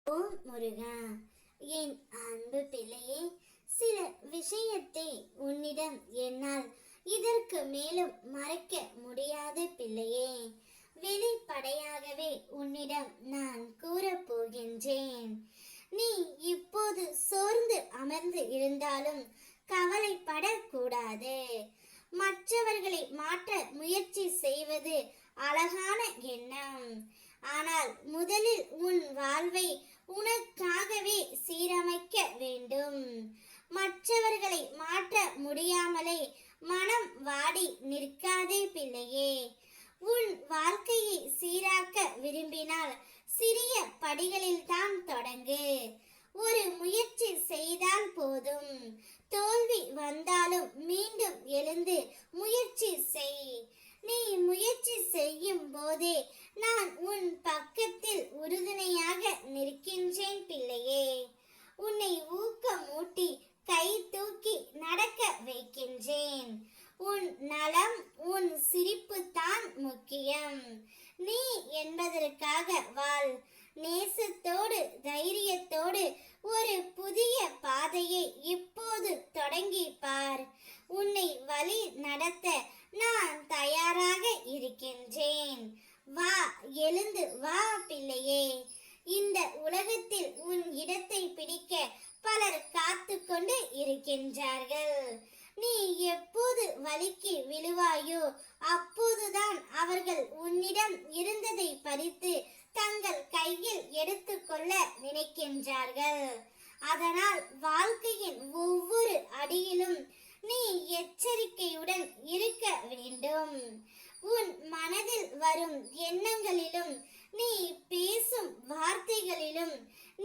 ஓம் முருகா, என் அன்பு பிள்ளையே, சில விஷயத்தை உன்னிடம் என்னால் இதற்கு மேலும் மறைக்க முடியாத பிள்ளையே. வெளிப்படையாகவே உன்னிடம் நான் கூறப்போகின்றேன். நீ இப்போது சோர்ந்து அமர்ந்து இருந்தாலும் கவலைப்படக்கூடாது. மற்றவர்களை மாற்ற முயற்சி செய்வது அழகான எண்ணம். ஆனால் முதலில் உன் வாழ்வை உனக்காகவே சீரமைக்க வேண்டும். மற்றவர்களை மாற்ற முடியாமலே மனம் வாடி நிற்காதே பிள்ளையே. உன் வாழ்க்கையை சீராக்க விரும்பினால் சிறிய படிகளில் தான் தொடங்கு. ஒரு முயற்சி செய்தால் போதும். தோல்வி வந்தாலும் மீண்டும் எழுந்து முயற்சி செய். நீ முயற்சி செய்யும் போதே நான் உன் பக்கத்தில் உறுதுணையாக நிற்கின்றேன் பிள்ளையே. உன்னை ஊக்கமூட்டி கை தூக்கி நடக்க வைக்கின்றேன். உன் நலம், உன் சிரிப்பு தான் முக்கியம். நீ என்பதற்காக வாழ். நேசத்தோடு தைரியத்தோடு ஒரு புதிய பாதையை இப்போது தொடங்கி பார். உன்னை வழி நடத்த நான் தயாராக இருக்கின்றேன். வா, எழுந்து வா பிள்ளையே. இந்த உலகத்தில் உன் இடத்தை பிடிக்க பலர் காத்து கொண்டு இருக்கின்றார்கள். நீ எப்போது வலிக்கு விழுவாயோ அப்போதுதான் அவர்கள் உன்னிடம் இருந்ததை பறித்து தங்கள் கையில் எடுத்துக்கொள்ள நினைக்கின்றார்கள். அதனால் வாழ்க்கையின் ஒவ்வொரு அடியிலும் நீ எச்சரிக்கையுடன் இருக்க வேண்டும். உன் மனதில் வரும் எண்ணங்களிலும், நீ பேசும் வார்த்தைகளிலும்,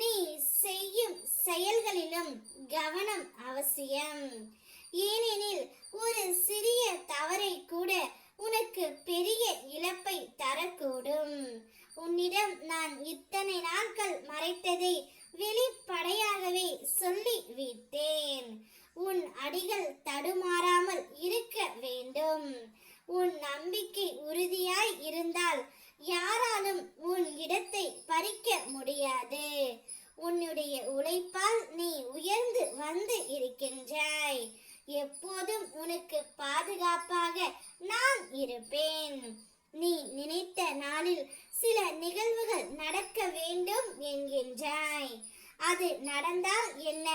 நீ செய்யும் செயல்களிலும் கவனம் அவசியம். ஏனெனில் ஒரு சிறிய தவறை கூட உனக்கு பெரிய இழப்பை தரக்கூடும். உன்னிடம் நான் இத்தனை நாட்கள் மறைத்ததை வெளிப்படையாகவே சொல்லி விட்டேன். உன் அடிகள் தடுமாறாமல் இருக்க வேண்டும். உன் நம்பிக்கை உறுதியாய் இருந்தால் யாராலும் உன் இடத்தை பறிக்க முடியாது. உன்னுடைய உழைப்பால் நீ உயர்ந்து வந்து இருக்கின்றாய். எப்போதும் உனக்கு பாதுகாப்பாக நான் இருப்பேன். நீ நினைத்த நாளில் சில நிகழ்வுகள் நடக்க வேண்டும் என்கின்றாய். அது நடந்தால் என்ன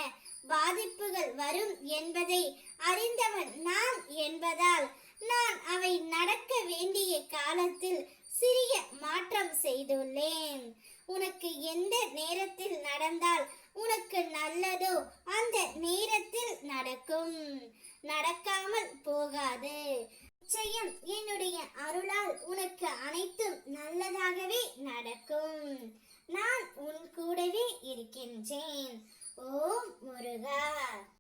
பாதிப்புகள் வரும் என்பதை அறிந்தவன் நான் என்பதால் நான் அவை நடக்க வேண்டிய காலத்தில் சிறிய மாற்றம் செய்துள்ளேன். உனக்கு எந்த நேரத்தில் நடந்தால் உனக்கு நல்லதோ அந்த நேரத்தில் நடக்கும். நடக்காமல் போகாது. நிச்சயம் என்னுடைய அருளால் உனக்கு அனைத்தும் நல்லதாகவே நடக்கும். நான் உன் கூடவே இருக்கின்றேன். ஓம் முருகா.